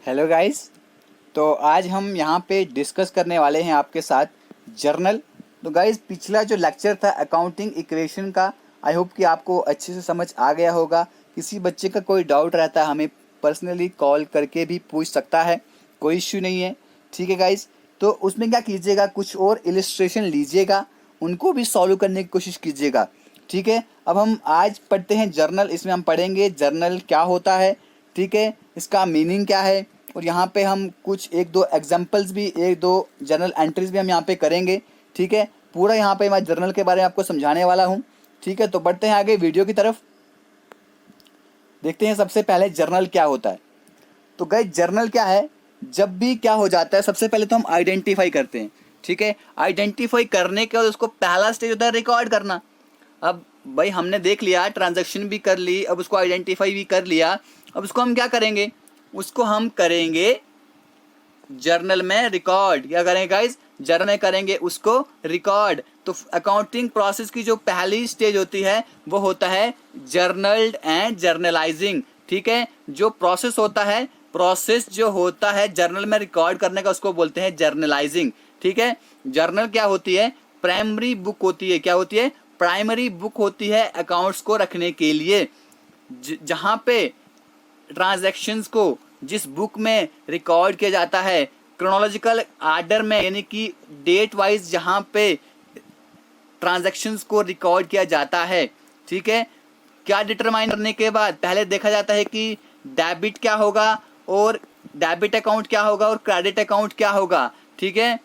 Hello guys. तो आज हम यहाँ पे डिस्कस करने वाले हैं आपके साथ जर्नल। तो गाइस, पिछला जो लेक्चर था अकाउंटिंग इक्वेशन का, आई होप कि आपको अच्छे से समझ आ गया होगा। किसी बच्चे का कोई डाउट रहता है हमें पर्सनली कॉल करके भी पूछ सकता है, कोई इश्यू नहीं है। ठीक है गाइस, तो उसमें क्या कीजिएगा, कुछ और इलिस्ट्रेशन लीजिएगा, उनको भी सॉल्व करने की कोशिश कीजिएगा। ठीक है, अब हम आज पढ़ते हैं जर्नल। इसमें हम पढ़ेंगे जर्नल क्या होता है, ठीक है, इसका मीनिंग क्या है, और यहाँ पे हम कुछ एक दो एग्जांपल्स भी, एक दो जर्नल एंट्रीज भी हम यहाँ पे करेंगे। ठीक है, पूरा यहाँ पे मैं जर्नल के बारे में आपको समझाने वाला हूँ। ठीक है, तो बढ़ते हैं आगे वीडियो की तरफ। देखते हैं सबसे पहले जर्नल क्या होता है। तो गाइस, जर्नल क्या है, जब भी क्या हो जाता है सबसे पहले तो हम आइडेंटिफाई करते हैं। ठीक है, आइडेंटिफाई करने के बाद उसको पहला स्टेज होता है रिकॉर्ड करना। अब भाई हमने देख लिया, ट्रांजैक्शन भी कर ली, अब उसको आइडेंटिफाई भी कर लिया, अब उसको हम क्या करेंगे, उसको हम करेंगे जर्नल में रिकॉर्ड। क्या करेंगे गाइस, जर्नल में करेंगे उसको रिकॉर्ड। तो अकाउंटिंग प्रोसेस की जो पहली स्टेज होती है वो होता है जर्नल एंड जर्नलाइजिंग। ठीक है, जो प्रोसेस होता है, प्रोसेस जो होता है जर्नल में रिकॉर्ड करने का, उसको बोलते हैं जर्नलाइजिंग। ठीक है, जर्नल क्या होती है, प्राइमरी बुक होती है। क्या होती है, प्राइमरी बुक होती है अकाउंट्स को रखने के लिए, जहाँ पे ट्रांजैक्शंस को जिस बुक में रिकॉर्ड किया जाता है क्रोनोलॉजिकल आर्डर में, यानी कि डेट वाइज जहाँ पे ट्रांजैक्शंस को रिकॉर्ड किया जाता है। ठीक है, क्या डिटरमाइन करने के बाद पहले देखा जाता है कि डेबिट क्या होगा और डेबिट अकाउंट क्या होगा और क्रेडिट अकाउंट क्या होगा। ठीक है,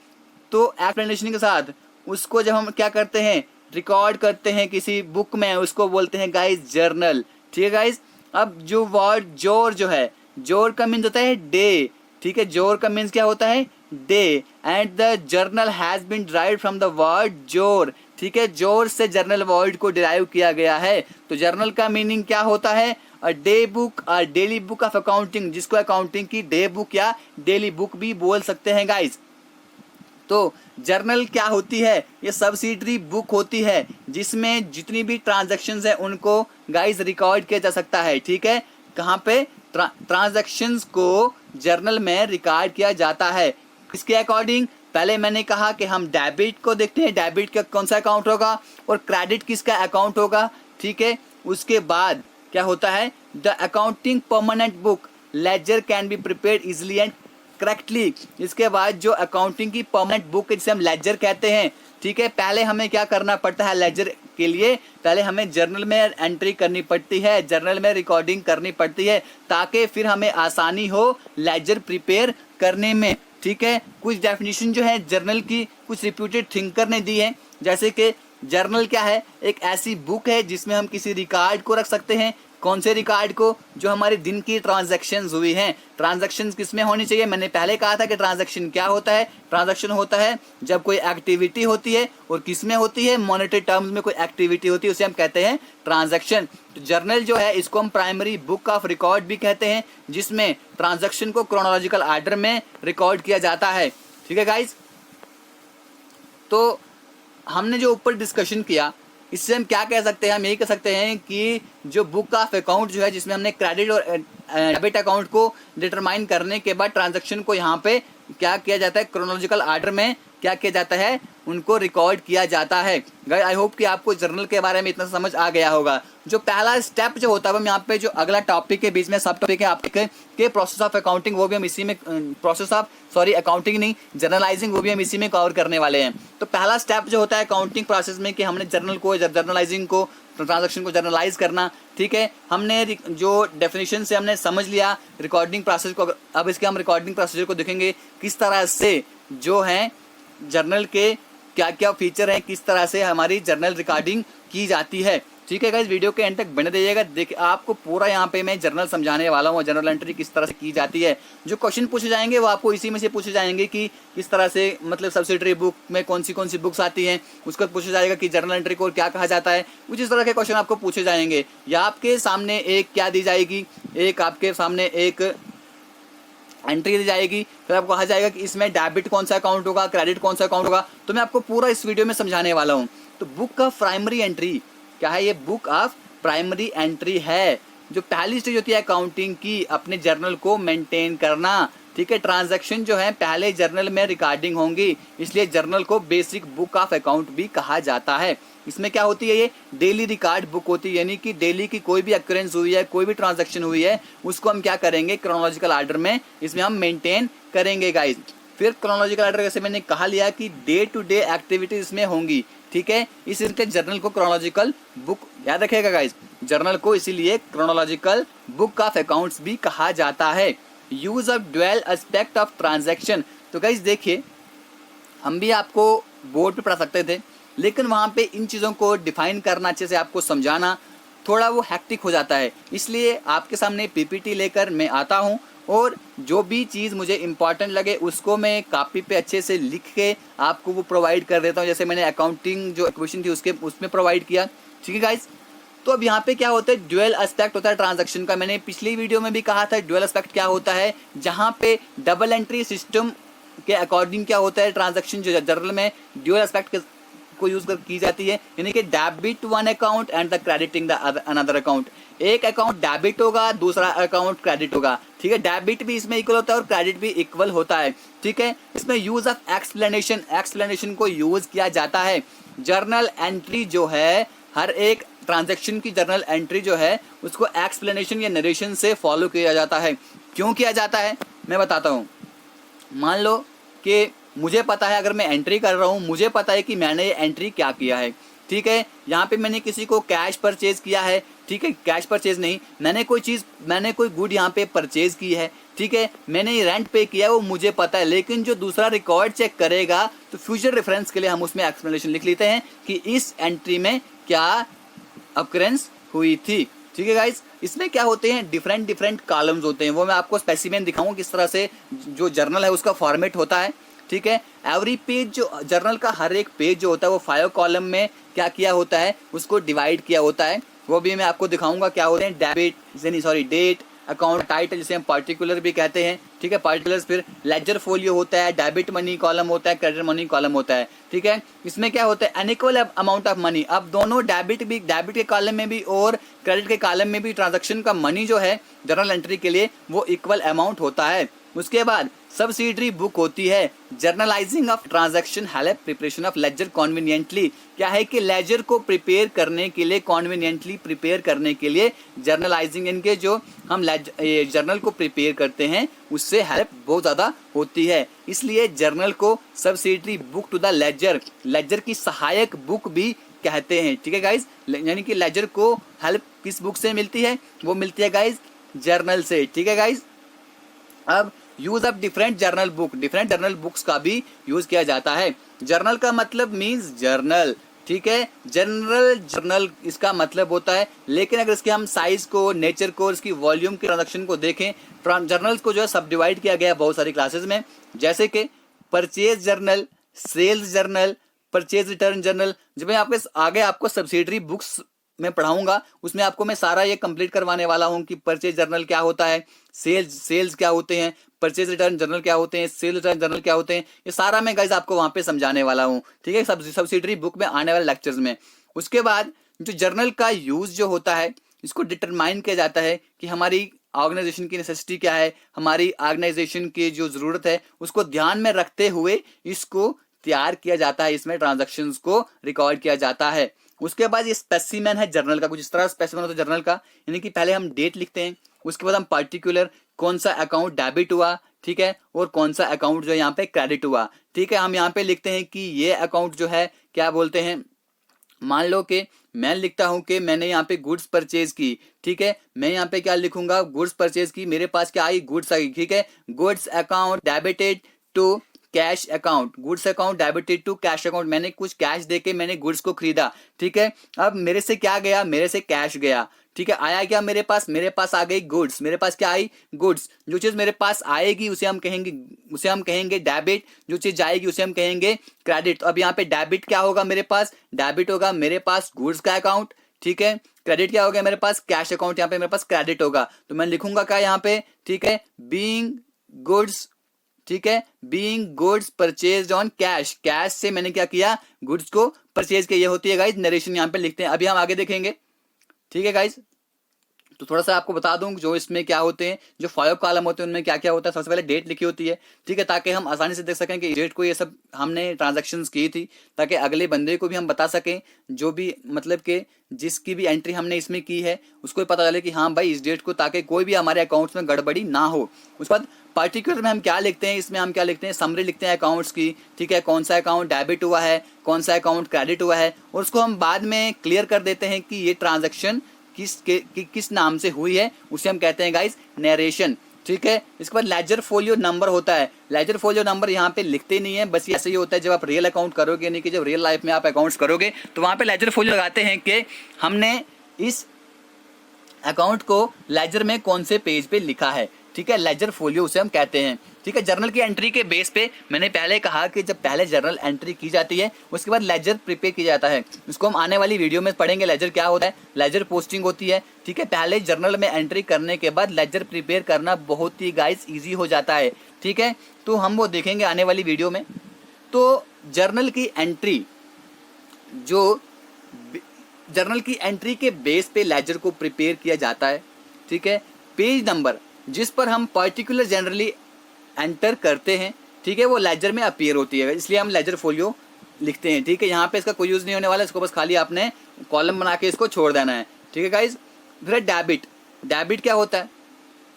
तो एक्सप्लेनेशन के साथ उसको जब हम क्या करते हैं, रिकॉर्ड करते हैं किसी बुक में, उसको बोलते हैं गाइस जर्नल। ठीक है गाइस, अब जो वर्ड जोर जो है, जोर का मीन्स होता है डे। ठीक है, जोर का मीन्स क्या होता है, day, and the journal has been derived from the word jour. ठीक है, जोर से जर्नल वर्ड को डिराइव किया गया है। तो जर्नल का मीनिंग क्या होता है, a day book, a daily book of accounting, जिसको अकाउंटिंग की डे बुक या डेली बुक भी बोल सकते हैं गाइस। तो जर्नल क्या होती है, ये सब्सिडरी बुक होती है जिसमें जितनी भी ट्रांजैक्शंस हैं उनको गाइस रिकॉर्ड किया जा सकता है। ठीक है, कहाँ पे, ट्रांजैक्शंस को जर्नल में रिकॉर्ड किया जाता है। इसके अकॉर्डिंग पहले मैंने कहा कि हम डेबिट को देखते हैं, डेबिट का कौन सा अकाउंट होगा और क्रेडिट किसका अकाउंट होगा। ठीक है, उसके बाद क्या होता है, the accounting permanent book ledger can be prepared easily and correctly. इसके बाद जो अकाउंटिंग की परमानेंट बुक जिसे हम लेजर कहते हैं। ठीक है, पहले हमें क्या करना पड़ता है, लेजर के लिए पहले हमें जर्नल में एंट्री करनी पड़ती है, जर्नल में रिकॉर्डिंग करनी पड़ती है, ताकि फिर हमें आसानी हो लेजर प्रिपेयर करने में। ठीक है, कुछ डेफिनेशन जो है जर्नल की कुछ रिप्यूटेड थिंकर ने दी है, जैसे कि जर्नल क्या है, एक ऐसी बुक है जिसमें हम किसी रिकॉर्ड को रख सकते हैं। कौन से रिकॉर्ड को, जो हमारे दिन की ट्रांजैक्शंस हुई हैं। ट्रांजैक्शंस किसमें होनी चाहिए, मैंने पहले कहा था कि ट्रांजैक्शन क्या होता है, ट्रांजैक्शन होता है जब कोई एक्टिविटी होती है, और किसमें होती है, मॉनेटरी टर्म्स में कोई एक्टिविटी होती है, उसे हम कहते हैं ट्रांजैक्शन। तो जर्नल जो है इसको हम प्राइमरी बुक ऑफ रिकॉर्ड भी कहते हैं, जिसमें ट्रांजैक्शन को क्रोनोलॉजिकल आर्डर में रिकॉर्ड किया जाता है। ठीक है गाइज, तो हमने जो ऊपर डिस्कशन किया, इससे हम क्या कह सकते हैं, हम यही कह सकते हैं कि जो बुक ऑफ अकाउंट जो है, जिसमें हमने क्रेडिट और डेबिट अकाउंट को डिटरमाइन करने के बाद ट्रांजैक्शन को यहाँ पे क्या किया जाता है, क्रोनोलॉजिकल आर्डर में क्या किया जाता है, उनको रिकॉर्ड किया जाता है। गाइस, आई होप कि आपको जर्नल के बारे में इतना समझ आ गया होगा। जो पहला स्टेप जो होता है, हम यहाँ पे जो अगला टॉपिक के बीच में सब टॉपिक है आपके के प्रोसेस ऑफ अकाउंटिंग, वो भी हम इसी में, प्रोसेस ऑफ सॉरी अकाउंटिंग नहीं, जर्नलाइजिंग, वो भी हम इसी में कवर करने वाले हैं। तो पहला स्टेप जो होता है अकाउंटिंग प्रोसेस में, कि हमने जर्नल को, जर्नलाइजिंग को, ट्रांजैक्शन को जर्नलाइज करना। ठीक है, हमने जो डेफिनेशन से हमने समझ लिया रिकॉर्डिंग प्रोसेस को। अब इसके हम रिकॉर्डिंग प्रोसीजर को देखेंगे, किस तरह से जो है जर्नल के क्या क्या फीचर हैं, किस तरह से हमारी जर्नल रिकॉर्डिंग की जाती है। ठीक है गाइस, वीडियो के एंड तक बने रहिएगा। देखिए, आपको पूरा यहाँ पे मैं जर्नल समझाने वाला हूँ, जर्नल एंट्री किस तरह से की जाती है। जो क्वेश्चन पूछे जाएंगे वो आपको इसी में से पूछे जाएंगे कि किस तरह से, मतलब सब्सिडरी बुक में कौन सी बुक्स आती हैं, उसको पूछा जाएगा कि जर्नल एंट्री को क्या कहा जाता है। कुछ इस तरह के क्वेश्चन आपको पूछे जाएंगे, या आपके सामने एक क्या दी जाएगी, एक आपके सामने एक एंट्री दी जाएगी, फिर आपको कहा जाएगा कि इसमें डेबिट कौन सा अकाउंट होगा, क्रेडिट कौन सा अकाउंट होगा। तो मैं आपको पूरा इस वीडियो में समझाने वाला हूँ। तो बुक ऑफ प्राइमरी एंट्री क्या है, ये बुक ऑफ प्राइमरी एंट्री है। जो पहली स्टेज होती है अकाउंटिंग की, अपने जर्नल को मेंटेन करना, ठीक है। ट्रांजैक्शन जो है पहले जर्नल में रिकॉर्डिंग होंगी, इसलिए जर्नल को बेसिक बुक ऑफ अकाउंट भी कहा जाता है। इसमें क्या होती है, ये डेली रिकॉर्ड बुक होती है, यानी कि डेली की कोई भी अक्रेंस हुई है, कोई भी ट्रांजैक्शन हुई है, उसको हम क्या करेंगे, क्रोनोलॉजिकल ऑर्डर में इसमें हम मेंटेन करेंगे गाइज। फिर क्रोनोलॉजिकल ऑर्डर जैसे मैंने कहा लिया कि डे टू डे एक्टिविटीज इसमें होंगी, ठीक है। इसलिए जर्नल को क्रोनोलॉजिकल बुक याद रखिएगा गाइज, जर्नल को इसीलिए क्रोनोलॉजिकल बुक ऑफ अकाउंट्स भी कहा जाता है। Use of dual aspect of transaction, तो गाइज देखिए हम भी आपको बोर्ड पे पढ़ा सकते थे, लेकिन वहाँ पे इन चीज़ों को डिफाइन करना, अच्छे से आपको समझाना थोड़ा वो हैक्टिक हो जाता है, इसलिए आपके सामने पीपीटी लेकर मैं आता हूँ और जो भी चीज़ मुझे इम्पॉर्टेंट लगे उसको मैं कॉपी पे अच्छे से लिख के आपको वो प्रोवाइड कर देता हूँ। जैसे मैंने अकाउंटिंग जो इक्वेशन थी उसमें प्रोवाइड किया, ठीक है गाइज। तो अब यहाँ पे क्या होता है, ड्यूअल एस्पेक्ट होता है ट्रांजैक्शन का। मैंने पिछली वीडियो में भी कहा था ड्यूअल एस्पेक्ट क्या होता है, जहाँ पे डबल एंट्री सिस्टम के अकॉर्डिंग क्या होता है ट्रांजैक्शन जो जर्नल में ड्यूअल एस्पेक्ट को यूज कर की जाती है, यानी कि debit one account and the crediting the another account. एक अकाउंट डेबिट होगा, दूसरा अकाउंट क्रेडिट होगा, ठीक है। डेबिट भी इसमें इक्वल होता है और क्रेडिट भी इक्वल होता है, ठीक है। इसमें यूज ऑफ एक्सप्लेनेशन को यूज किया जाता है। जर्नल एंट्री जो है, हर एक ट्रांजैक्शन की जर्नल एंट्री जो है उसको एक्सप्लेनेशन या नरेशन से फॉलो किया जाता है। क्यों किया जाता है मैं बताता हूँ। मान लो कि मुझे पता है, अगर मैं एंट्री कर रहा हूँ, मुझे पता है कि मैंने ये एंट्री क्या किया है, ठीक है। यहाँ पे मैंने किसी को कैश परचेज किया है, ठीक है। कैश परचेज नहीं, मैंने कोई गुड यहाँ पे परचेज की है, ठीक है। मैंने रेंट पे किया है, वो मुझे पता है, लेकिन जो दूसरा रिकॉर्ड चेक करेगा तो फ्यूचर रेफरेंस के लिए हम उसमें एक्सप्लेनेशन लिख लेते हैं कि इस एंट्री में क्या अकरेंस हुई थी, ठीक है गाइज। इसमें क्या होते हैं, डिफरेंट कॉलम्स होते हैं, वो मैं आपको स्पेसिमेन दिखाऊंगा किस तरह से जो जर्नल है उसका फॉर्मेट होता है, ठीक है। एवरी पेज, जो जर्नल का हर एक पेज जो होता है वो 5 कॉलम में क्या किया होता है, उसको डिवाइड किया होता है, वो भी मैं आपको दिखाऊंगा क्या होते हैं। डेट, अकाउंट टाइटल जिसे हम पार्टिकुलर भी कहते हैं, ठीक है, पार्टिकुलर्स। फिर लेजर फोलियो होता है, डेबिट मनी कॉलम होता है, क्रेडिट मनी कॉलम होता है, ठीक है। इसमें क्या होता है, अनइक्वल अमाउंट ऑफ मनी। अब दोनों डेबिट के कॉलम में भी और क्रेडिट के कॉलम में भी ट्रांजैक्शन का मनी जो है जर्नल एंट्री के लिए वो इक्वल अमाउंट होता है। उसके बाद सब्सिडरी बुक होती है। Journalising of transaction help preparation of ledger conveniently. क्या है कि लेजर को प्रिपेयर करने के लिए, कॉन्वीनियंटली प्रिपेयर करने के लिए जर्नलाइजिंग, इनके जो हम जर्नल को प्रिपेयर करते हैं उससे हेल्प बहुत ज़्यादा होती है। इसलिए जर्नल को subsidiary book to the ledger की सहायक बुक भी कहते हैं, ठीक है गाइज। यानी कि लेजर को हेल्प किस बुक से मिलती है, वो मिलती है गाइज जर्नल से, ठीक है गाइज। अब use of different journal books का भी यूज किया जाता है। जर्नल का मतलब मीन्स जर्नल, ठीक है। जर्नल इसका मतलब होता है, लेकिन अगर इसके हम साइज को, नेचर को, इसकी वॉल्यूम की ट्रांजैक्शन को देखें, जर्नल्स को जो है सब डिवाइड किया गया है बहुत सारी क्लासेस में, जैसे कि purchase journal, sales journal, purchase return journal. जब मैं आगे आपको सब्सिडरी बुक्स मैं पढ़ाऊंगा उसमें आपको मैं सारा ये कंप्लीट करवाने वाला हूँ कि परचेज जर्नल क्या होता है, सेल्स क्या होते हैं, परचेज रिटर्न जर्नल क्या होते हैं, सेल रिटर्न जर्नल क्या होते हैं, ये सारा मैं गाइस आपको वहां पे समझाने वाला हूँ, ठीक है, सब्सिडरी बुक में आने वाले लेक्चर्स में। उसके बाद जो जर्नल का यूज जो होता है इसको डिटरमाइन किया जाता है कि हमारी ऑर्गेनाइजेशन की नेसेसिटी क्या है, हमारी ऑर्गेनाइजेशन की जो जरूरत है उसको ध्यान में रखते हुए इसको तैयार किया जाता है, इसमें ट्रांजैक्शंस को रिकॉर्ड किया जाता है। उसके बाद ये स्पेसिमेन है जर्नल का, कुछ इस तरह स्पेसिमेन होता है जर्नल का, यानी कि पहले हम डेट लिखते हैं, उसके बाद हम पार्टिकुलर कौन सा अकाउंट डेबिट हुआ, ठीक है, और कौन सा अकाउंट जो यहाँ पे क्रेडिट हुआ, ठीक है। हम यहाँ पे लिखते हैं कि ये अकाउंट जो है क्या बोलते हैं, मान लो कि मैं लिखता हूं कि मैंने यहाँ पे गुड्स परचेज की, ठीक है, मैं यहाँ पे क्या लिखूंगा, गुड्स परचेज की, मेरे पास क्या आई, गुड्स आई, ठीक है। Goods account debited to cash account, goods account debited to cash account, मैंने कुछ कैश देके मैंने गुड्स को खरीदा, ठीक है। अब मेरे से क्या गया, मेरे से कैश गया, ठीक है। आया क्या मेरे पास आ गई गुड्स, मेरे पास क्या आई, गुड्स। जो चीज मेरे पास आएगी उसे हम कहेंगे डेबिट, जो चीज जाएगी उसे हम कहेंगे क्रेडिट। तो अब यहाँ पे डेबिट क्या होगा, मेरे पास डेबिट होगा मेरे पास गुड्स का अकाउंट, ठीक है। क्रेडिट क्या होगा मेरे पास, कैश अकाउंट, यहाँ पे मेरे पास क्रेडिट होगा। तो मैं लिखूंगा क्या यहाँ पे, ठीक है, बीइंग गुड्स, ठीक है, being goods purchased on cash, cash से मैंने क्या किया, गुड्स को परचेज किया। ये होती है गाइस नरेशन, यहाँ पे लिखते हैं। अभी हम आगे देखेंगे, ठीक है गाइस। तो थोड़ा सा आपको बता दूं जो इसमें क्या होते हैं, जो 5 कॉलम होते हैं उनमें क्या क्या होता है। सबसे पहले डेट लिखी होती है, ठीक है, ताकि हम आसानी से देख सकें कि डेट को ये सब हमने ट्रांजैक्शंस की थी, ताकि अगले बंदे को भी हम बता सकें, जो भी मतलब कि जिसकी भी एंट्री हमने इसमें की है उसको भी पता चले कि हाँ भाई इस डेट को, ताकि कोई भी हमारे अकाउंट्स में गड़बड़ी ना हो। उसके बाद पर्टिकुलर में हम क्या लिखते हैं, इसमें हम क्या लिखते हैं, समरी लिखते हैं अकाउंट्स की, ठीक है, कौन सा अकाउंट डेबिट हुआ है, कौन सा अकाउंट क्रेडिट हुआ है, और उसको हम बाद में क्लियर कर देते हैं कि ये ट्रांजैक्शन किस नाम से हुई है, उसे हम कहते हैं गाइस नरेशन, ठीक है। इसके बाद लेजर फोलियो नंबर होता है। लेजर फोलियो नंबर यहाँ पे लिखते नहीं है, बस ऐसे ही होता है जब आप रियल अकाउंट करोगे, यानी कि जब रियल लाइफ में आप अकाउंट्स करोगे तो वहाँ पे लेजर फोलियो लगाते हैं कि हमने इस अकाउंट को लेजर में कौन से पेज पे लिखा है, ठीक है, लेजर फोलियो उसे हम कहते हैं, ठीक है। जर्नल की एंट्री के बेस पे मैंने पहले कहा कि जब पहले जर्नल एंट्री की जाती है उसके बाद लेजर प्रिपेयर किया जाता है। इसको हम आने वाली वीडियो में पढ़ेंगे, लेजर क्या होता है, लेजर पोस्टिंग होती है, ठीक है। पहले जर्नल में एंट्री करने के बाद लेजर प्रिपेयर करना बहुत ही गाइस ईजी हो जाता है, ठीक है, तो हम वो देखेंगे आने वाली वीडियो में। तो जर्नल की एंट्री जर्नल की एंट्री के बेस पे लेजर को प्रिपेयर किया जाता है, ठीक है। पेज नंबर जिस पर हम पर्टिकुलर जनरली एंटर करते हैं, ठीक है, वो लेजर में अपीयर होती है, इसलिए हम लेजर फोलियो लिखते हैं, ठीक है। यहाँ पे इसका कोई यूज़ नहीं होने वाला, इसको बस खाली आपने कॉलम बना के इसको छोड़ देना है, ठीक है गाइज। फिर डेबिट, डेबिट क्या होता है,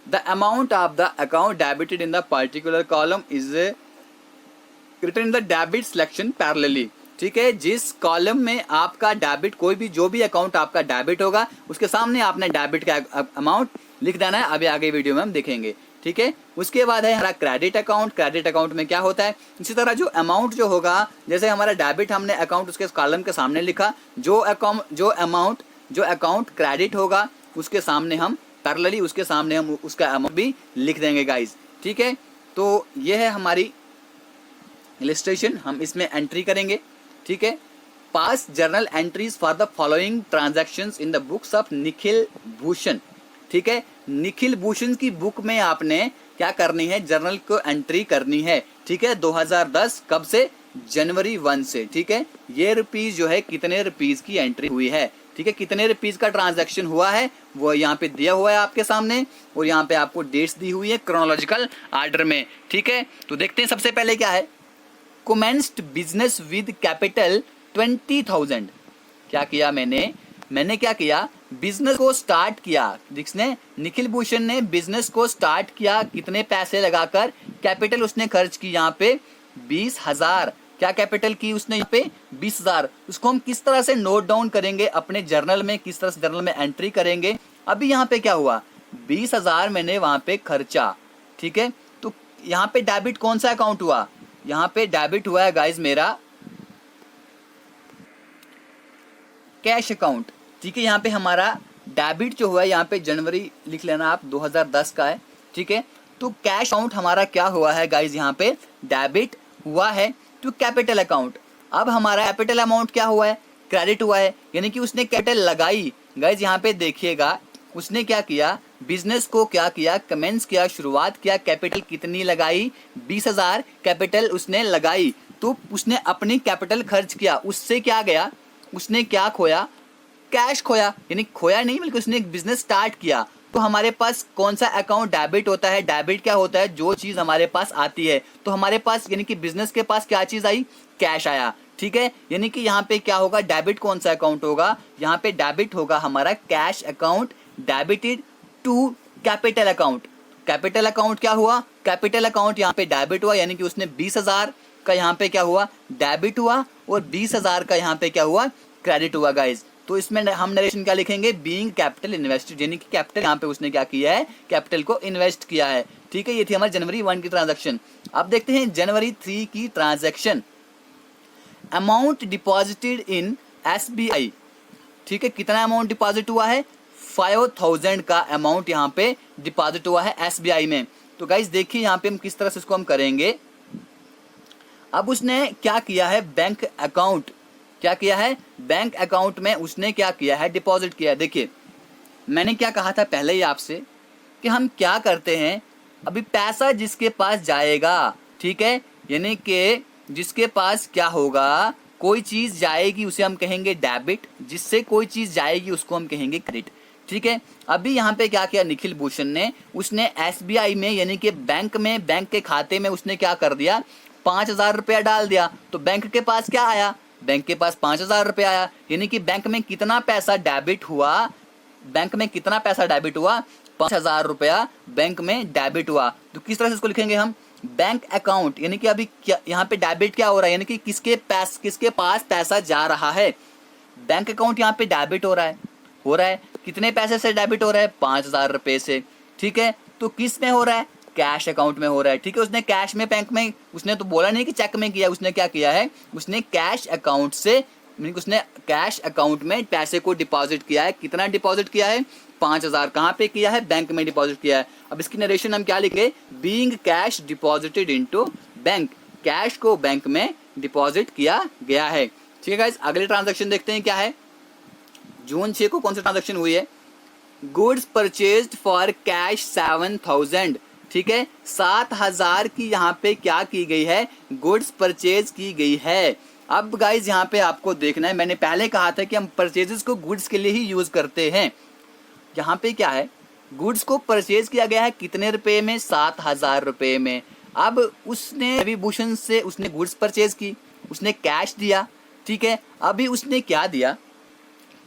the amount of the account debited in the particular column is written in the debit selection parallelly, ठीक है। जिस कॉलम में आपका डेबिट, कोई भी जो भी अकाउंट आपका डेबिट होगा उसके सामने आपने डेबिट का अमाउंट लिख देना है, अभी आगे वीडियो में हम देखेंगे, ठीक है। उसके बाद है हमारा क्रेडिट अकाउंट। क्रेडिट अकाउंट में क्या होता है, इसी तरह जो अमाउंट जो होगा, जैसे हमारा डेबिट हमने अकाउंट उसके कॉलम के सामने लिखा, जो अकाउंट क्रेडिट होगा उसके सामने हम पैरेलली उसके सामने हम उसका अमाउंट भी लिख देंगे गाइज, ठीक है। तो ये है हमारी इलिस्ट्रेशन, हम इसमें एंट्री करेंगे, ठीक है। पास journal entries for the following transactions in the books of Nikhil Bhushan, ठीक है। निखिल भूषण की बुक में आपने क्या करनी है, जर्नल को एंट्री करनी है, ठीक है। 2010 कब से, जनवरी 1 से, ठीक है। ये रुपीज जो है कितने रुपीज की एंट्री हुई है, ठीक है, कितने रुपीज का ट्रांजैक्शन हुआ है वो यहाँ पे दिया हुआ है आपके सामने, और यहाँ पे आपको डेट्स दी हुई है क्रोनोलॉजिकल आर्डर में, ठीक है। तो देखते हैं सबसे पहले क्या है, commenced बिजनेस विद कैपिटल 20,000। क्या किया मैंने क्या किया, बिजनेस को स्टार्ट किया, जिसने निखिल भूषण ने बिजनेस को स्टार्ट किया कितने पैसे लगाकर, कैपिटल उसने खर्च की यहाँ पे 20,000। क्या कैपिटल की उसने यहाँ पे 20,000। उसको हम किस तरह से नोट डाउन करेंगे अपने जर्नल में, किस तरह से जर्नल में एंट्री करेंगे। अभी यहाँ पे क्या हुआ, 20,000 मैंने वहाँ पे खर्चा, ठीक है। तो यहाँ पे डेबिट कौन सा अकाउंट हुआ, यहाँ पे डेबिट हुआ है गाइज मेरा कैश अकाउंट, ठीक है। यहाँ पे हमारा डेबिट जो हुआ है, यहाँ पे जनवरी लिख लेना आप, 2010 का है, ठीक है। तो कैश अकाउंट हमारा क्या हुआ है गाइज, यहाँ पे डेबिट हुआ है टू कैपिटल अकाउंट। अब हमारा कैपिटल अमाउंट क्या हुआ है, क्रेडिट हुआ है, यानी कि उसने कैपिटल लगाई। गाइज यहाँ पे देखिएगा उसने क्या किया, बिजनेस को क्या किया, कमेंस किया, शुरुआत किया, कैपिटल कितनी लगाई, 20,000 कैपिटल उसने लगाई। तो उसने अपनी कैपिटल खर्च किया, उससे क्या गया, उसने क्या खोया, कैश खोया, यानी खोया नहीं बल्कि उसने एक बिजनेस स्टार्ट किया। तो हमारे पास कौन सा अकाउंट डेबिट होता है, डेबिट क्या होता है, जो चीज हमारे पास आती है। तो हमारे पास यानी कि बिजनेस के पास क्या चीज आई, कैश आया, ठीक है। यानी कि यहाँ पे क्या होगा, डेबिट कौन सा अकाउंट होगा, यहाँ पे डेबिट होगा हमारा cash account debited to capital account. Capital account क्या हुआ, कैपिटल अकाउंट यहाँ पे डेबिट हुआ, यानी कि उसने 20,000 का यहाँ पे क्या हुआ, डेबिट हुआ, और 20,000 का यहाँ पे क्या हुआ, क्रेडिट हुआ गाइज। तो इसमें हम नरेशन क्या लिखेंगे, बीइंग कैपिटल इन्वेस्टेड, यानी कि कैपिटल यहाँ पे उसने क्या किया है, कैपिटल को इन्वेस्ट किया है, ठीक है। ये थी हमारी जनवरी 1 की ट्रांजैक्शन। अब देखते हैं जनवरी 3 की transaction. Amount deposited in SBI, ठीक है। कितना अमाउंट डिपॉजिट हुआ है, 5,000 का अमाउंट यहाँ पे डिपॉजिट हुआ है SBI में। तो गाइज देखिए यहाँ पे हम किस तरह से इसको हम करेंगे। अब उसने क्या किया है, बैंक अकाउंट, क्या किया है, बैंक अकाउंट में उसने क्या किया है, डिपॉजिट किया है। देखिए मैंने क्या कहा था पहले ही आपसे कि हम क्या करते हैं, अभी पैसा जिसके पास जाएगा, ठीक है, यानी कि जिसके पास क्या होगा, कोई चीज जाएगी उसे हम कहेंगे डेबिट, जिससे कोई चीज जाएगी उसको हम कहेंगे क्रेडिट, ठीक है। अभी यहाँ पे क्या किया निखिल भूषण ने, उसने SBI में यानी कि बैंक में, बैंक के खाते में उसने क्या कर दिया, 5,000 रुपया डाल दिया। तो बैंक के पास क्या आया, बैंक के पास 5,000 रुपया आया, यानी कि बैंक में कितना पैसा डेबिट हुआ, बैंक में कितना पैसा डेबिट हुआ, 5,000 रुपया बैंक में डेबिट हुआ। तो किस तरह से इसको लिखेंगे हम, बैंक अकाउंट, यानी कि अभी क्या यहाँ पे डेबिट क्या हो रहा है, यानी कि किसके पास पैसा जा रहा है, बैंक अकाउंट यहाँ पे डेबिट हो रहा है, कितने पैसे से डेबिट हो रहा है, 5,000 रुपए से, ठीक है। तो किस में हो रहा है, कैश अकाउंट में हो रहा है, ठीक है। उसने कैश में, बैंक में, उसने तो बोला नहीं कि चेक में किया, उसने क्या किया है, उसने कैश अकाउंट से, उसने कैश अकाउंट में पैसे को डिपॉजिट किया है। कितना डिपॉजिट किया है, 5,000। कहाँ पे किया है, बैंक में डिपॉजिट किया है। अब इसकी नरेशन हम क्या लिखे, being cash deposited into bank, cash को बैंक में डिपॉजिट किया गया है, ठीक है गाइस। अगले ट्रांजैक्शन देखते हैं क्या है। जून 6 को कौन सी ट्रांजैक्शन हुई है, गुड्स परचेज्ड फॉर कैश 7,000, ठीक है। 7,000 की यहाँ पे क्या की गई है, गुड्स परचेज की गई है। अब गाइज यहाँ पे आपको देखना है, मैंने पहले कहा था कि हम परचेजेस को गुड्स के लिए ही यूज करते हैं। यहाँ पे क्या है, गुड्स को परचेज किया गया है कितने रुपए में, 7,000 रुपए में। अब उसने रवि भूषण से उसने गुड्स परचेज की, उसने कैश दिया, ठीक है। अभी उसने क्या दिया,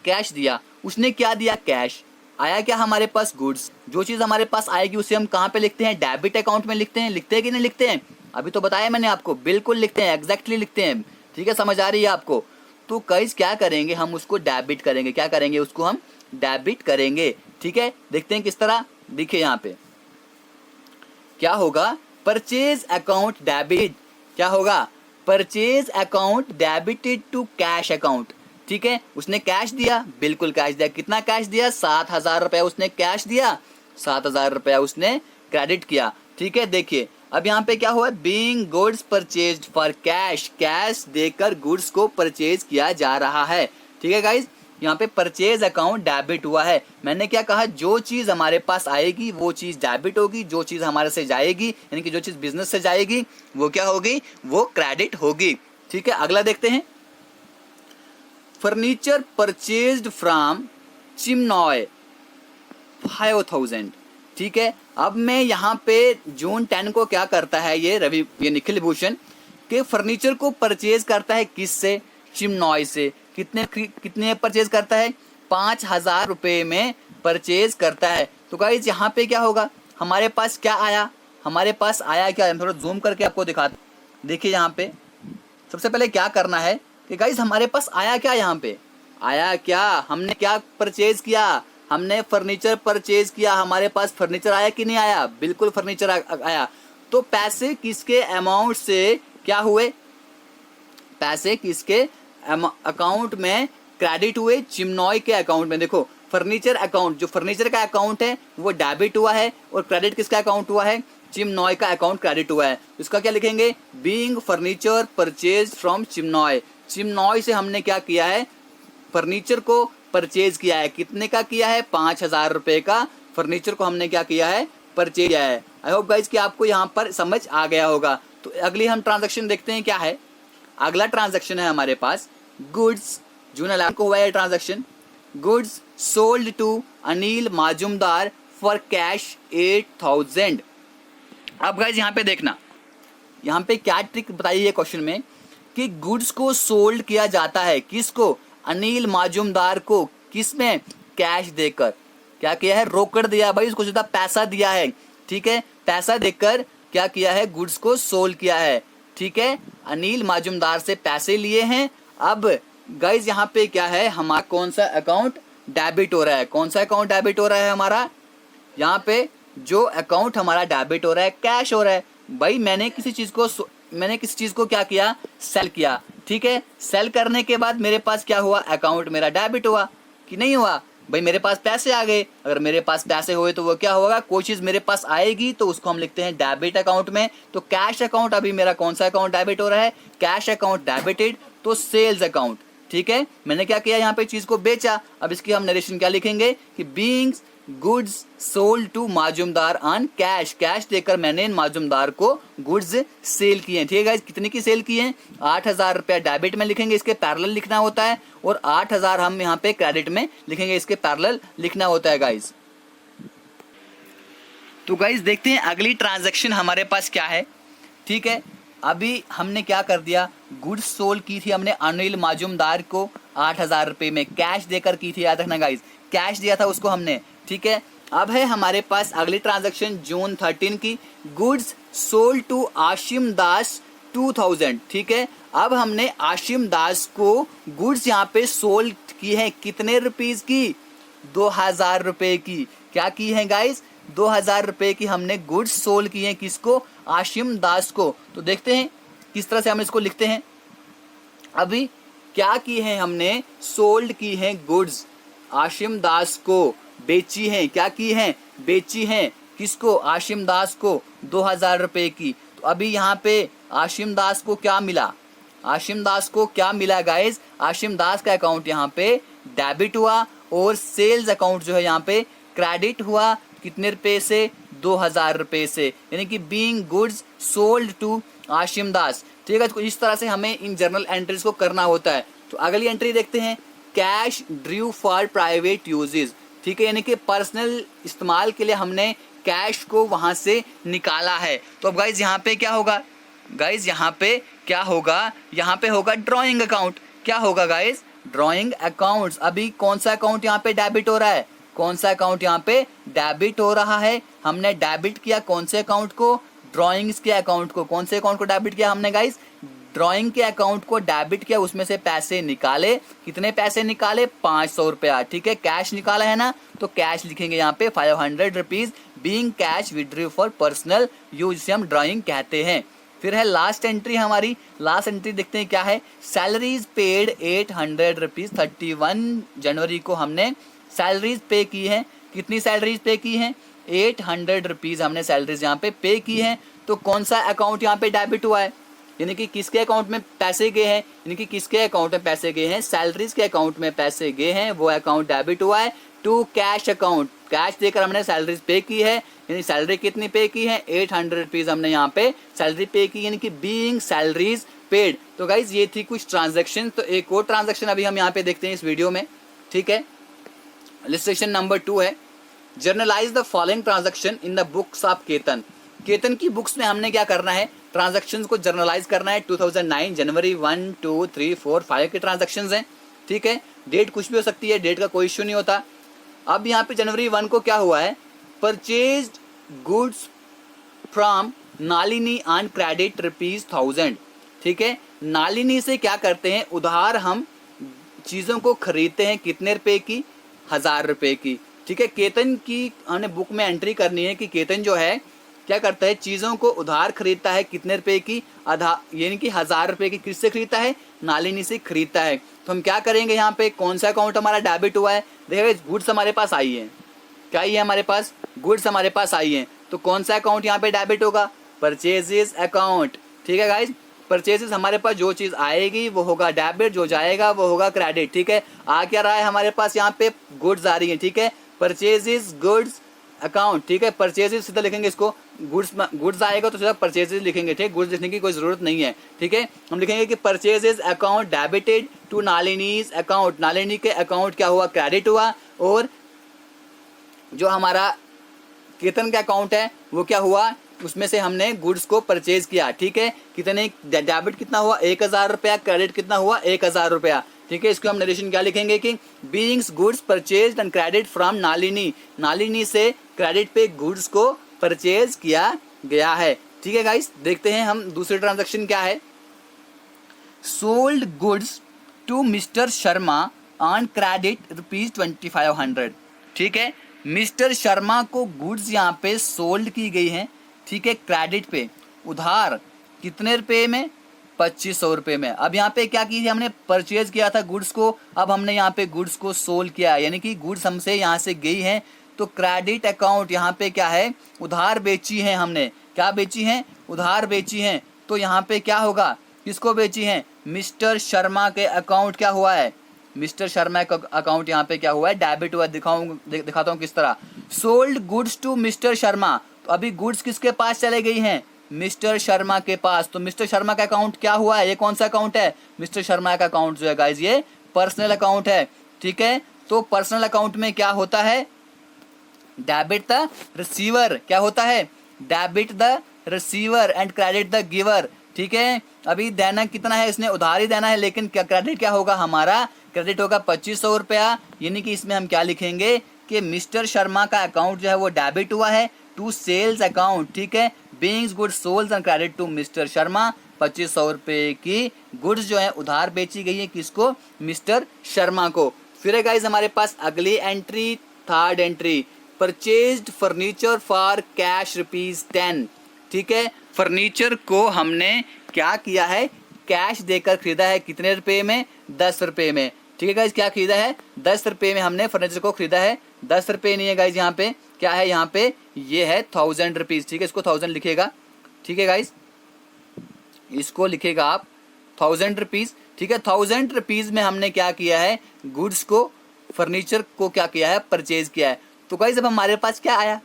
कैश दिया, उसने क्या दिया, कैश। आया क्या हमारे पास, गुड्स। जो चीज हमारे पास आएगी उसे हम कहाँ पे लिखते हैं, डेबिट अकाउंट में लिखते हैं कि नहीं लिखते हैं, अभी तो बताया मैंने आपको, बिल्कुल लिखते हैं, एग्जैक्टली लिखते हैं, ठीक है। समझ आ रही है आपको। तो गाइस क्या करेंगे, हम उसको डेबिट करेंगे, क्या करेंगे, उसको हम डेबिट करेंगे, ठीक है। देखते हैं किस तरह, देखिए यहाँ पे क्या होगा, परचेज अकाउंट डेबिट, क्या होगा, purchase account debited to cash account, ठीक है। उसने कैश दिया, बिल्कुल कैश दिया, कितना कैश दिया, 7,000 रुपया उसने कैश दिया, 7,000 रुपया उसने क्रेडिट किया, ठीक है। देखिए अब यहाँ पे क्या हुआ, being goods purchased for cash, cash देकर गुड्स को परचेज किया जा रहा है, ठीक है गाइज। यहाँ पे परचेज अकाउंट डेबिट हुआ है। मैंने क्या कहा, जो चीज हमारे पास आएगी वो चीज डेबिट होगी, जो चीज हमारे से जाएगी यानी कि जो चीज बिजनेस से जाएगी वो क्या होगी, वो क्रेडिट होगी, ठीक है। अगला देखते हैं, फर्नीचर परचेज्ड फ्रॉम चिमनॉय 5,000, ठीक है। अब मैं यहाँ पे जून 10 को क्या करता है ये निखिल भूषण के फर्नीचर को परचेज करता है, किससे, चिमनॉय से। कितने परचेज करता है, 5,000 रुपए में परचेज करता है। तो गाइज यहाँ पे क्या होगा, हमारे पास क्या आया, हमारे पास आया क्या, थोड़ा जूम करके आपको दिखाता। देखिए यहाँ पे सबसे पहले क्या करना है कि गाइज हमारे पास आया क्या, यहाँ पे आया क्या, हमने क्या परचेज किया, हमने फर्नीचर परचेज किया। हमारे पास फर्नीचर आया कि नहीं आया, बिल्कुल फर्नीचर आया। तो पैसे किसके अमाउंट से क्या हुए, पैसे किसके अकाउंट में क्रेडिट हुए, चिमनॉय के अकाउंट में। देखो फर्नीचर अकाउंट, जो फर्नीचर का अकाउंट है वो डेबिट हुआ है और क्रेडिट किसका अकाउंट हुआ है, चिमनॉय का अकाउंट क्रेडिट हुआ है। इसका क्या लिखेंगे, बीइंग फर्नीचर परचेज फ्रॉम चिमनॉय, चिमनॉय से हमने क्या किया है, फर्नीचर को परचेज किया है। कितने का किया है, 5,000 रुपए का फर्नीचर को हमने क्या किया है, परचेज किया है। आई होप गाइज कि आपको यहाँ पर समझ आ गया होगा। तो अगली हम ट्रांजैक्शन देखते हैं क्या है। अगला ट्रांजैक्शन है हमारे पास गुड्स, जून 11 को हुआ है transaction, goods sold to Anil Majumdar for cash 8,000। अब गाइज यहाँ पे देखना, यहाँ पे क्या ट्रिक बताई है क्वेश्चन में कि गुड्स को सोल्ड किया जाता है, किसको, अनिल माजुमदार को, किसमें, कैश देकर। क्या किया है, रोकड़ दिया भाई, उसको सीधा पैसा दिया है, ठीक है। पैसा देकर क्या किया है, गुड्स को सोल्ड किया है, ठीक है। अनिल माजुमदार से पैसे लिए हैं। अब गाइज यहाँ पे क्या है, हमारा कौन सा अकाउंट डेबिट हो रहा है, कौन सा अकाउंट डेबिट हो रहा है हमारा, यहाँ पे जो अकाउंट हमारा डेबिट हो रहा है, कैश हो रहा है। भाई मैंने किसी चीज को क्या किया, सेल किया, ठीक है। सेल करने के बाद मेरे पास क्या हुआ, अकाउंट मेरा डेबिट हुआ कि नहीं हुआ, भाई मेरे पास पैसे आ गए। अगर मेरे पास पैसे हुए तो वो क्या होगा, कोई चीज मेरे पास आएगी तो उसको हम लिखते हैं डेबिट अकाउंट में। तो कैश अकाउंट, अभी मेरा कौन सा अकाउंट डेबिट हो रहा है, कैश अकाउंट डेबिटेड, तो सेल्स अकाउंट, ठीक है। मैंने क्या किया, यहाँ पे चीज को बेचा। अब इसकी हम नरेशन क्या लिखेंगे कि being goods sold to Majumdar on cash, cash देकर मैंने इन माजुमदार को गुड्स सेल किए हैं। ठीक है गाइस, कितने की सेल की हैं? 8,000 रुपया डेबिट में लिखेंगे, इसके पैरेलल लिखना होता है, और 8,000 हम यहाँ पे क्रेडिट में लिखेंगे, इसके पैरेलल लिखना होता है गाइस। तो गाइस देखते हैं अगली ट्रांजैक्शन हमारे पास क्या है। ठीक है, अभी हमने क्या कर दिया, गुड्स सोल्ड की थी हमने अनिल माजुमदार को 8,000 रुपये में, कैश देकर की थी, याद रखना गाइस, कैश दिया था उसको हमने। ठीक है, अब है हमारे पास अगली ट्रांजैक्शन जून 13 की, गुड्स सोल्ड टू आशिम दास 2000। ठीक है, अब हमने आशिम दास को गुड्स यहाँ पे सोल्ड की है, कितने रुपीज की? 2,000 रुपये की। क्या की है गाइस? 2,000 रुपये की हमने गुड्स सोल्ड की है, किसको? आशिम दास को। तो देखते हैं किस तरह से हम इसको लिखते हैं। अभी क्या की है हमने? सोल्ड की है गुड्स, आशिम दास को बेची हैं, क्या की हैं? बेची हैं, किसको? आशिम दास को 2,000 रुपये की। तो अभी यहाँ पे आशिम दास को क्या मिला? आशिम दास को क्या मिला गाइस? आशिम दास का अकाउंट यहाँ पे डेबिट हुआ और सेल्स अकाउंट जो है यहाँ पे क्रेडिट हुआ, कितने रुपए से? 2,000 रुपये से, यानी कि being goods sold to Ashim Das. ठीक है, तो इस तरह से हमें इन जर्नल एंट्रीज को करना होता है। तो अगली एंट्री देखते हैं, cash Drew for private uses. ठीक है, यानी कि पर्सनल इस्तेमाल के लिए हमने कैश को वहां से निकाला है। तो अब गाइज यहाँ पे क्या होगा? गाइज यहाँ पे क्या होगा? यहाँ पे होगा ड्रॉइंग अकाउंट। क्या होगा गाइज? Drawing accounts. अभी कौन सा अकाउंट यहाँ पे डेबिट हो रहा है? कौन सा अकाउंट यहाँ पे डेबिट हो रहा है? हमने डेबिट किया कौन से अकाउंट को? ड्रॉइंग्स के अकाउंट को। कौन से अकाउंट को डेबिट किया हमने गाइज? ड्रॉइंग के अकाउंट को डेबिट किया, उसमें से पैसे निकाले। कितने पैसे निकाले? 500 रुपया। ठीक है, कैश निकाला है ना, तो कैश लिखेंगे यहाँ पे 500 rupees, being cash withdraw for personal use, जिसे हम ड्रॉइंग कहते हैं। फिर है लास्ट एंट्री हमारी, लास्ट एंट्री देखते हैं क्या है। सैलरीज पेड 800 रुपीज, 31 जनवरी को हमने सैलरीज पे की है। कितनी सैलरीज पे की है? 800 रुपीज हमने सैलरीज यहाँ पे पे की है। तो कौन सा अकाउंट यहाँ पे डेबिट हुआ है? यानी कि किसके अकाउंट में पैसे गए हैं? यानी कि किसके अकाउंट में पैसे गए हैं? सैलरीज के अकाउंट में पैसे गए हैं, वो अकाउंट डेबिट हुआ है टू कैश अकाउंट। कैश देकर हमने सैलरीज पे की है, यानी सैलरी कितनी पे की है? 800 रुपीज हमने यहाँ पे सैलरी पे की, यानी कि बीइंग सैलरीज पेड। तो गाइज ये थी कुछ ट्रांजेक्शन। तो एक और ट्रांजेक्शन अभी हम यहाँ पे देखते हैं इस वीडियो में। ठीक है, इलस्ट्रेशन नंबर 2 है, generalized the following transaction in the books of Ketan. Ketan की बुक्स में हमने क्या करना है? ट्रांजैक्शंस को जर्नलाइज करना है। 2009 जनवरी 1, 2, 3, 4, 5 के ट्रांजैक्शंस हैं। ठीक है, डेट कुछ भी हो सकती है, डेट का कोई इश्यू नहीं होता। अब यहाँ पे जनवरी 1 को क्या हुआ है? Purchased goods from Nalini on credit ₹1000। ठीक है, नालिनी से क्या करते हैं? उधार हम चीज़ों को खरीदते हैं, कितने रुपए की? 1,000 रुपये की। ठीक है, केतन की हमने बुक में एंट्री करनी है कि केतन जो है क्या करता है? चीज़ों को उधार खरीदता है, कितने रुपए की? यानी कि 1,000 रुपये की। किससे खरीदता है? नालिनी से खरीदता है। तो हम क्या करेंगे यहाँ पे? कौन सा अकाउंट हमारा डेबिट हुआ है? देखिए गुड्स हमारे पास आई है, क्या ही है हमारे पास? गुड्स हमारे पास आई है, तो कौन सा अकाउंट यहाँ पे डेबिट होगा? Purchases account. ठीक है गाइज, परचेजेस हमारे पास जो चीज़ आएगी वो होगा डेबिट, जो जाएगा वो होगा क्रेडिट। ठीक है, आ क्या रहा है हमारे पास? यहाँ पे गुड्स आ रही है। ठीक है, परचेजेस गुड्स अकाउंट। ठीक है, परचेजेस सीधा लिखेंगे इसको, गुड्स आएगा तो सीधा परचेजेस लिखेंगे। ठीक, गुड्स लिखने की कोई जरूरत नहीं है। ठीक है, हम लिखेंगे कि purchases account debited to Nalini's account. Nalini के अकाउंट क्या हुआ? क्रेडिट हुआ। और जो हमारा केतन का अकाउंट है वो क्या हुआ? उसमें से हमने गुड्स को परचेज किया। ठीक है, कितने डेबिट कितना हुआ? 1,000 रुपया, क्रेडिट कितना हुआ? 1,000 रुपया। ठीक है, इसको हम नरेशन क्या लिखेंगे कि beings goods purchased and credit from Nalini. Nalini से क्रेडिट पे गुड्स को परचेज किया गया है। ठीक है गाइस, देखते हैं हम दूसरी ट्रांजैक्शन क्या है। Sold goods to mister Sharma on credit ₹2500। ठीक है, मिस्टर शर्मा को गुड्स यहाँ पे सोल्ड की गई है। ठीक है, क्रेडिट पे, उधार कितने रुपए में? 2500 रुपये में। अब यहाँ पे क्या कीजिए, हमने परचेज किया था गुड्स को, अब हमने यहाँ पे गुड्स को सोल्ड किया, यानी कि गुड्स हमसे यहाँ से गई हैं। तो क्रेडिट अकाउंट यहाँ पे क्या है? उधार बेची है हमने। क्या बेची है? उधार बेची है। तो यहाँ पे क्या होगा? किसको बेची है? मिस्टर शर्मा के अकाउंट क्या हुआ है? मिस्टर शर्मा का अकाउंट यहाँ पे क्या हुआ है? डेबिट हुआ। दिखाता हूँ किस तरह। Sold goods to mister Sharma, तो अभी गुड्स किसके पास चले गई हैं, मिस्टर शर्मा के पास। तो मिस्टर शर्मा का अकाउंट क्या हुआ है, ये कौन सा अकाउंट है, मिस्टर शर्मा का अकाउंट जो है गाइज ये पर्सनल अकाउंट है, ठीक है। तो पर्सनल अकाउंट में क्या होता है, डेबिट द रिसीवर, क्या होता है, debit the receiver and credit the giver, ठीक है। अभी देना कितना है, इसने उधार ही देना है, लेकिन क्या क्रेडिट क्या होगा हमारा, क्रेडिट होगा 2500 रुपया, यानी कि इसमें हम क्या लिखेंगे कि मिस्टर शर्मा का अकाउंट जो है वो डेबिट हुआ है टू सेल्स अकाउंट, ठीक है, being goods sold and credit to mister Sharma, 2500 रुपये की गुड्स जो है उधार बेची गई है, किसको, मिस्टर शर्मा को। फिर है गाइज हमारे पास अगली entry, third entry, purchased furniture for cash ₹10, ठीक है। फर्नीचर को हमने क्या किया है, कैश देकर खरीदा है, कितने रुपए में, 10 रुपये में, ठीक है गाइज। क्या खरीदा है, 10 रुपये में हमने फर्नीचर को खरीदा है, 10 रुपये नहीं है गाइज, यहाँ पे क्या है, यहाँ पे ये है 1000 रुपीज़, ठीक है, इसको 1000 लिखेगा, ठीक है गाइज, इसको लिखेगा आप 1000 रुपीज़, ठीक है। 1000 रुपीज़ में हमने क्या किया है, गुड्स को, फर्नीचर को क्या किया है, परचेज किया है। तो गाइज अब हमारे पास क्या आया,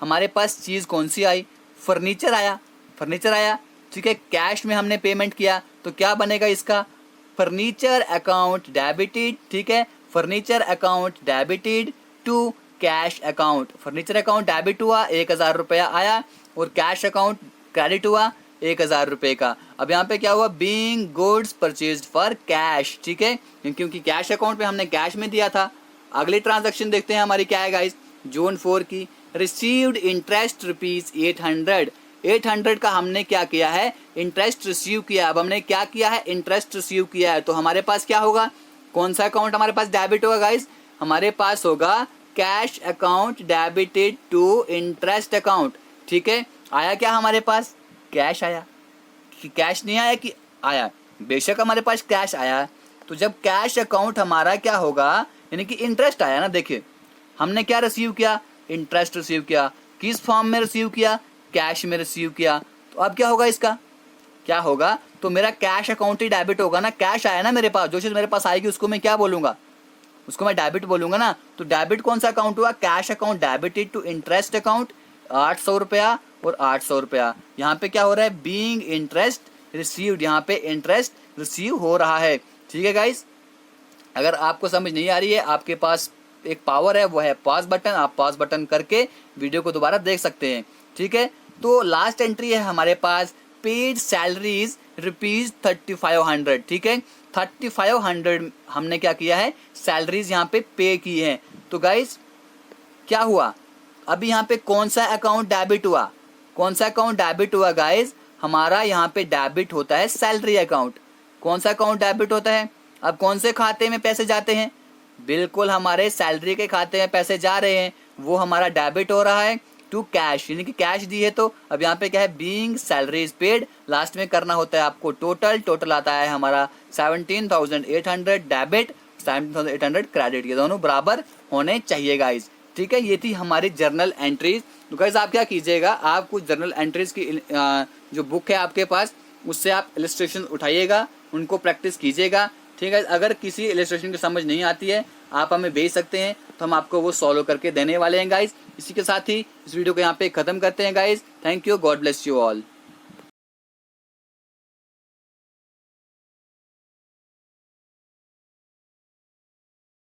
हमारे पास चीज़ कौन सी आई, फर्नीचर आया, फर्नीचर आया, ठीक है। कैश में हमने पेमेंट किया, तो क्या बनेगा इसका, फर्नीचर अकाउंट डेबिटेड, ठीक है, furniture account debited to cash account, furniture account debit हुआ, 1000 रुपया आया, और कैश अकाउंट क्रेडिट हुआ 1000 रुपये का। अब यहाँ पे क्या हुआ, being goods purchased for cash, ठीक है, क्योंकि कैश अकाउंट पे हमने कैश में दिया था। अगली ट्रांजैक्शन देखते हैं हमारी क्या है गाइस, जून 4 की, रिसीव्ड इंटरेस्ट ₹800, 800 का हमने क्या किया है, इंटरेस्ट रिसीव किया। अब हमने क्या किया है, इंटरेस्ट रिसीव किया है, तो हमारे पास क्या होगा, कौन सा अकाउंट हमारे पास डेबिट होगा गाइस, हमारे पास होगा cash account debited to interest account, ठीक है। आया क्या हमारे पास, कैश आया, कि कैश नहीं आया कि आया, बेशक हमारे पास कैश आया। तो जब कैश अकाउंट हमारा क्या होगा, यानी कि इंटरेस्ट आया ना, देखिए हमने क्या रिसीव किया, इंटरेस्ट रिसीव किया, किस फॉर्म में रिसीव किया, कैश में रिसीव किया। तो अब क्या होगा, इसका क्या होगा, तो मेरा कैश अकाउंट ही डेबिट होगा ना, कैश आया ना मेरे पास, जो चीज़ मेरे पास आएगी उसको मैं क्या बोलूँगा, उसको मैं डेबिट बोलूँगा ना। तो डेबिट कौन सा अकाउंट हुआ, cash account debited to interest account, 800 रुपया और 800 रुपया। यहाँ पे क्या हो रहा है, बीइंग इंटरेस्ट रिसीव्ड, यहाँ पे इंटरेस्ट रिसीव हो रहा है, ठीक है गाइस। अगर आपको समझ नहीं आ रही है, आपके पास एक पावर है, वो है पॉज बटन, आप पॉज बटन करके वीडियो को दोबारा देख सकते हैं, ठीक है। तो लास्ट एंट्री है हमारे पास, पेड सैलरीज ₹3500, ठीक है, 3500 हमने क्या किया है, सैलरीज यहाँ पे पे की है। तो गाइस क्या हुआ, अभी यहाँ पे कौन सा अकाउंट डेबिट हुआ, कौन सा अकाउंट डेबिट हुआ गाइस, हमारा यहाँ पे डेबिट होता है सैलरी अकाउंट। कौन सा अकाउंट डेबिट होता है, अब कौन से खाते में पैसे जाते हैं, बिल्कुल हमारे सैलरी के खाते में पैसे जा रहे हैं, वो हमारा डेबिट हो रहा है टू कैश, यानी कि कैश दी है। तो अब यहाँ पे क्या है, बीइंग सैलरीज पेड, लास्ट में करना होता है आपको टोटल आता है हमारा 17,800 डेबिट, 17,800 क्रेडिट, ये दोनों बराबर होने चाहिए गाइज, ठीक है। ये थी हमारी जर्नल एंट्रीज। तो गाइज आप क्या कीजिएगा, आप कुछ जर्नल एंट्रीज की जो बुक है आपके पास, उससे आप इलस्ट्रेशन उठाइएगा, उनको प्रैक्टिस कीजिएगा, ठीक है। अगर किसी इलस्ट्रेशन की समझ नहीं आती है, आप हमें भेज सकते हैं, तो हम आपको वो सॉल्व करके देने वाले हैं गाइज। इसी के साथ ही इस वीडियो को यहाँ पे ख़त्म करते हैं guys. Thank you, God bless you all.